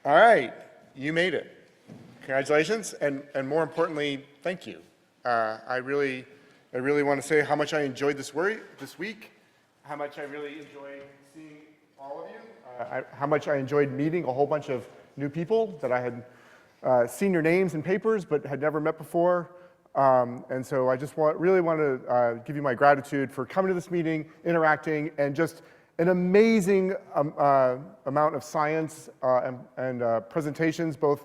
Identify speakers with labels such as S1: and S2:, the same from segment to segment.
S1: All right, you made it. Congratulations, and more importantly, thank you. I really want to say how much I enjoyed this week, how much I really enjoyed seeing all of you, how much I enjoyed meeting a whole bunch of new people that I had seen your names in papers but had never met before. And so I just really want to give you my gratitude for coming to this meeting, interacting, and just an amazing amount of science and presentations, both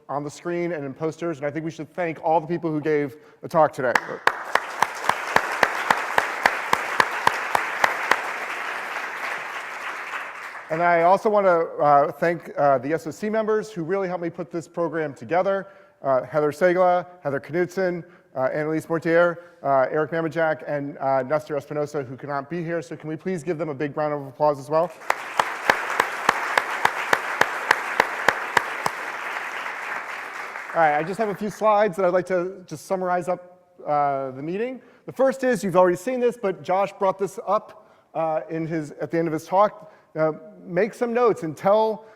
S1: on the screen and in posters. And I think we should thank all the people who gave a talk today. And I also want to thank the SOC members who really helped me put this program together. Heather Segla, Heather Knudsen, Annalise Mortier, Eric Mamajak, and Nestor Espinosa, who could not be here. So can we please give them a big round of applause as well? All right, I just have a few slides that I'd like to just summarize up the meeting. The first is, you've already seen this, but Josh brought this up at the end of his talk. Make some notes and tell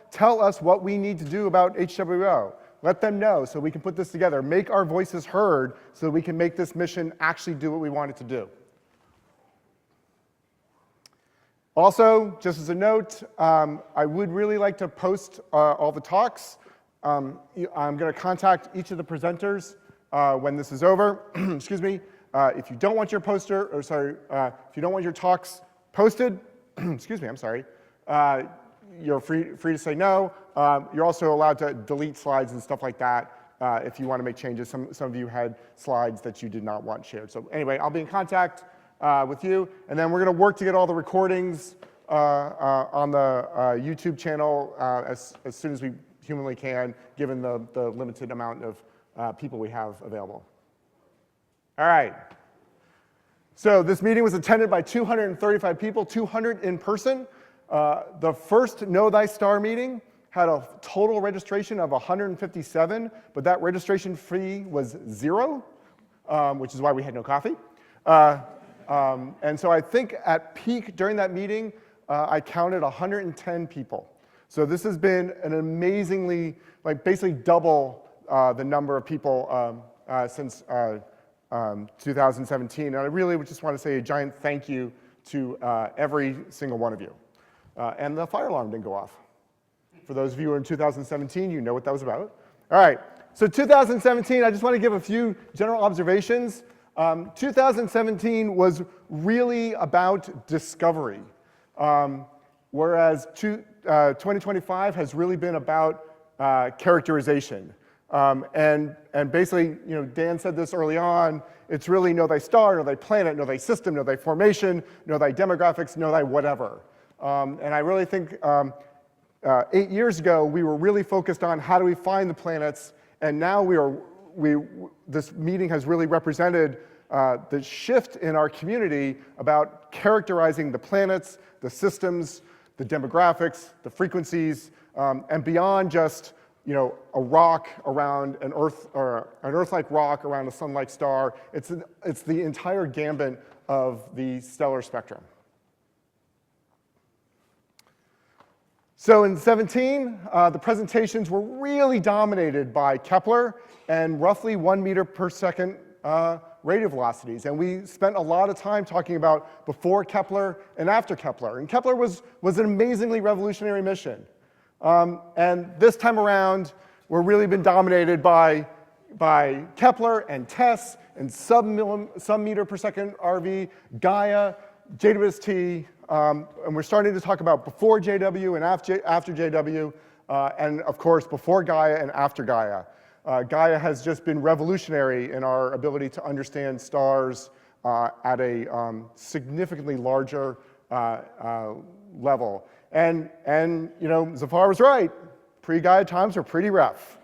S1: us what we need to do about HWO. Let them know so we can put this together. Make our voices heard so that we can make this mission actually do what we want it to do. Also, just as a note, I would really like to post all the talks. I'm going to contact each of the presenters when this is over. Excuse me. If you don't want your if you don't want your talks posted, excuse me, I'm sorry. You're free to say no. You're also allowed to delete slides and stuff like that if you want to make changes. Some of you had slides that you did not want shared. So anyway, I'll be in contact with you. And then we're going to work to get all the recordings on the YouTube channel as soon as we humanly can, given the limited amount of people we have available. All right. So this meeting was attended by 235 people, 200 in person. The first Know Thy Star meeting had a total registration of 157, but that registration fee was 0, which is why we had no coffee. And so I think at peak during that meeting, I counted 110 people. So this has been an amazingly, basically double the number of people since 2017. And I really would just want to say a giant thank you to every single one of you. And the fire alarm didn't go off. For those of you who are in 2017, you know what that was about. All right, so 2017, I just want to give a few general observations. 2017 was really about discovery, whereas 2025 has really been about characterization. And basically, Dan said this early on, it's really know thy star, know thy planet, know thy system, know thy formation, know thy demographics, know thy whatever. And I really think 8 years ago, we were really focused on how do we find the planets, and now this meeting has really represented the shift in our community about characterizing the planets, the systems, the demographics, the frequencies, and beyond just a rock around an Earth, or an Earth-like rock around a sun-like star. It's the entire gambit of the stellar spectrum. So in 17, the presentations were really dominated by Kepler and roughly 1 meter per second radio velocities. And we spent a lot of time talking about before Kepler and after Kepler. And Kepler was an amazingly revolutionary mission. And this time around, we're really been dominated by Kepler and TESS and sub-meter per second RV, Gaia, JWST, and we're starting to talk about before JW and after JW, and of course before Gaia and after Gaia. Gaia has just been revolutionary in our ability to understand stars at a significantly larger level. And Zafar was right. Pre-Gaia times are pretty rough.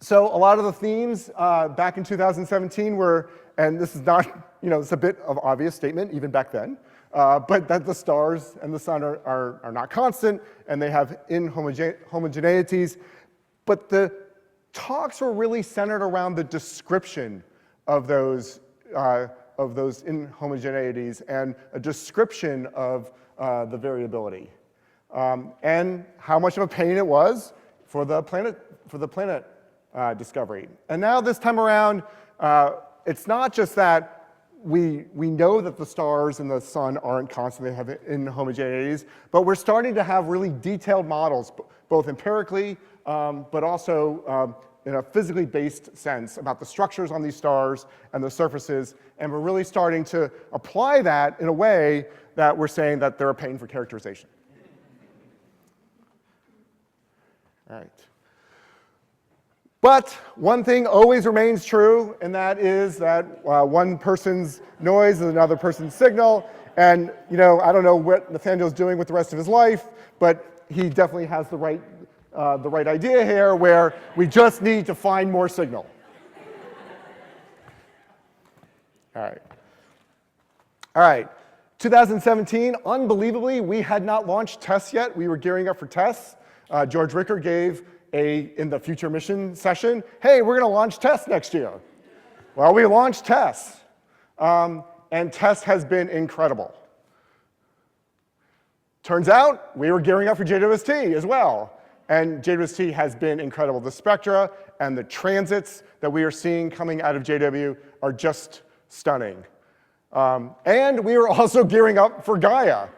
S1: So a lot of the themes back in 2017 were, and this is not, it's a bit of an obvious statement even back then, but that the stars and the sun are not constant and they have inhomogeneities. But the talks were really centered around the description of those of those inhomogeneities and a description of the variability. And how much of a pain it was for the planet discovery. And now this time around, it's not just that we know that the stars and the sun aren't constantly having inhomogeneities, but we're starting to have really detailed models, both empirically, but also in a physically based sense about the structures on these stars and the surfaces, and we're really starting to apply that in a way that we're saying that they're a pain for characterization. All right. But one thing always remains true, and that is that one person's noise is another person's signal. And I don't know what Nathaniel's doing with the rest of his life, but he definitely has the right idea here, where we just need to find more signal. All right. 2017, unbelievably, we had not launched TESS yet. We were gearing up for TESS. George Ricker gave in the future mission session, hey, we're going to launch TESS next year. Well, we launched TESS, and TESS has been incredible. Turns out we were gearing up for JWST as well, and JWST has been incredible. The spectra and the transits that we are seeing coming out of JW are just stunning. And we were also gearing up for Gaia.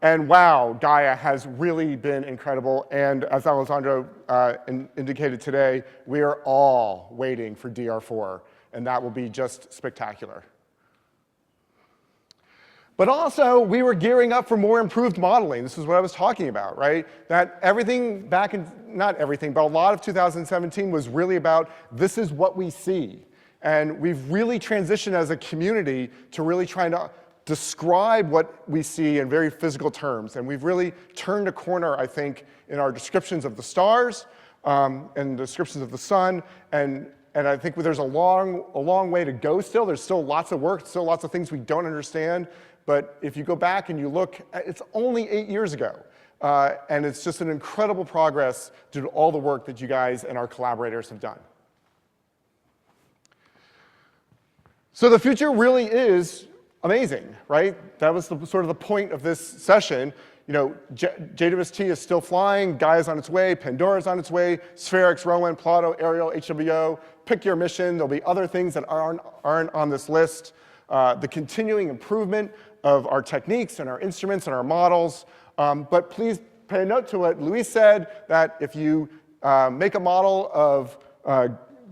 S1: And wow, Gaia has really been incredible. And as Alessandro indicated today, we are all waiting for DR4. And that will be just spectacular. But also, we were gearing up for more improved modeling. This is what I was talking about, right? That everything back in, not everything, but a lot of 2017 was really about this is what we see. And we've really transitioned as a community to really trying to describe what we see in very physical terms. And we've really turned a corner, I think, in our descriptions of the stars and descriptions of the sun. And I think there's a long way to go still. There's still lots of work, still lots of things we don't understand. But if you go back and you look, it's only 8 years ago. And it's just an incredible progress due to all the work that you guys and our collaborators have done. So the future really is amazing, right? That was sort of the point of this session. JWST is still flying, Gaia's on its way, Pandora's on its way, Spherix, Rowan, Plato, Ariel, HWO. Pick your mission. There'll be other things that aren't on this list. The continuing improvement of our techniques and our instruments and our models. But please pay a note to what Luis said, that if you make a model of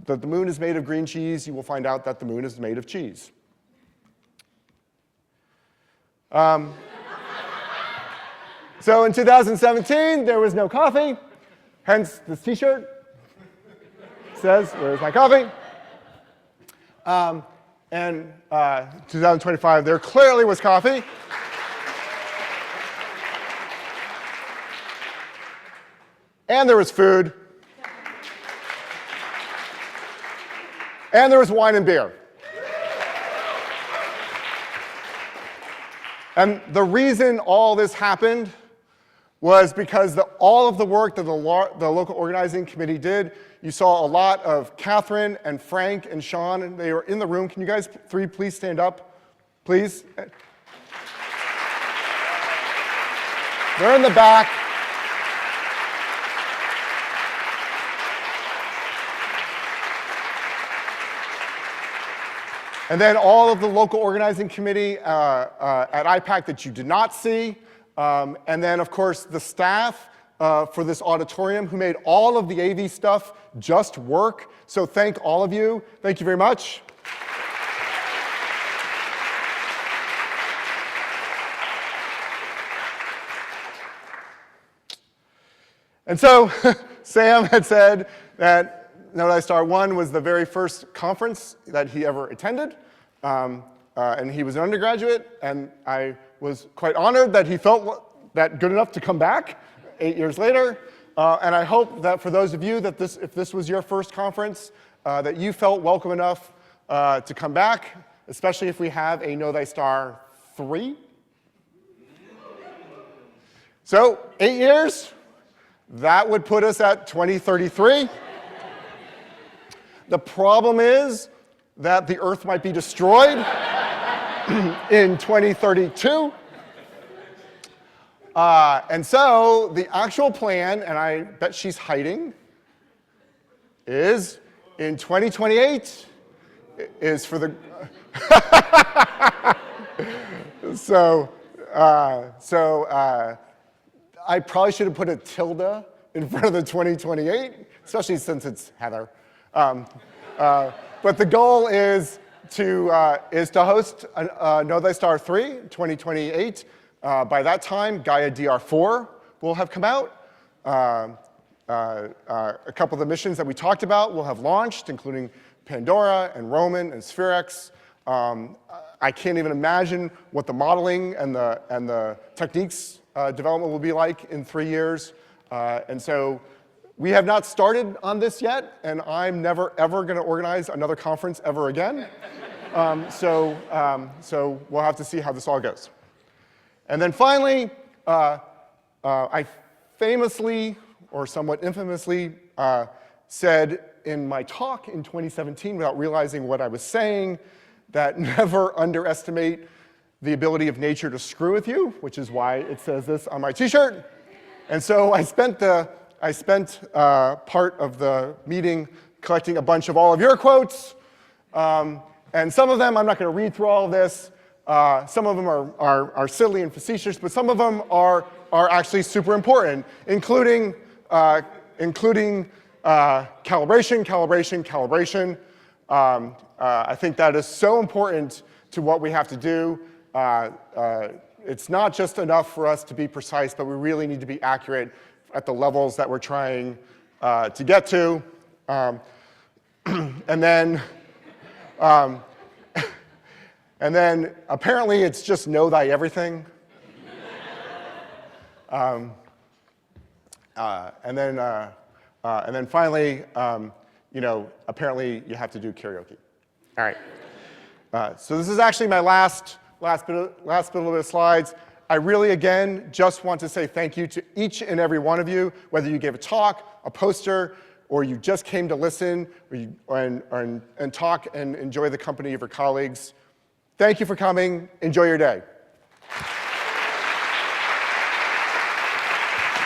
S1: that the moon is made of green cheese, you will find out that the moon is made of cheese. So in 2017, there was no coffee, hence this t-shirt says, where's my coffee? And 2025, there clearly was coffee. And there was food. And there was wine and beer. And the reason all this happened was because all of the work that the local organizing committee did, you saw a lot of Catherine and Frank and Sean, and they were in the room. Can you guys three please stand up, please? They're in the back. And then all of the local organizing committee at IPAC that you did not see. And then, of course, the staff for this auditorium who made all of the AV stuff just work. So thank all of you. Thank you very much. And so Sam had said that Nodai Star 1 was the very first conference that he ever attended, and he was an undergraduate, and I was quite honored that he felt that good enough to come back 8 years later, and I hope that for those of you that if this was your first conference, that you felt welcome enough to come back, especially if we have a Know Thy Star 3. So 8 years, that would put us at 2033. The problem is that the Earth might be destroyed in 2032. And so the actual plan, and I bet she's hiding, is in 2028 is for the I probably should have put a tilde in front of the 2028, especially since it's Heather. But the goal is to host Know Thy Star 3 2028. By that time, Gaia DR4 will have come out. A couple of the missions that we talked about will have launched, including Pandora and Roman and Spherex. I can't even imagine what the modeling and the techniques development will be like in 3 years. And so we have not started on this yet, and I'm never, ever going to organize another conference ever again. So we'll have to see how this all goes. And then finally, I famously, or somewhat infamously, said in my talk in 2017, without realizing what I was saying, that never underestimate the ability of nature to screw with you, which is why it says this on my t-shirt. And so I spent part of the meeting collecting a bunch of all of your quotes. And some of them, I'm not going to read through all of this. Some of them are silly and facetious, but some of them are actually super important, including calibration. I think that is so important to what we have to do. It's not just enough for us to be precise, but we really need to be accurate at the levels that we're trying to get to. And then apparently it's just know thy everything. And then finally, apparently you have to do karaoke. All right. So this is actually my last bit of slides. I really, again, just want to say thank you to each and every one of you, whether you gave a talk, a poster, or you just came to listen and talk and enjoy the company of your colleagues. Thank you for coming. Enjoy your day.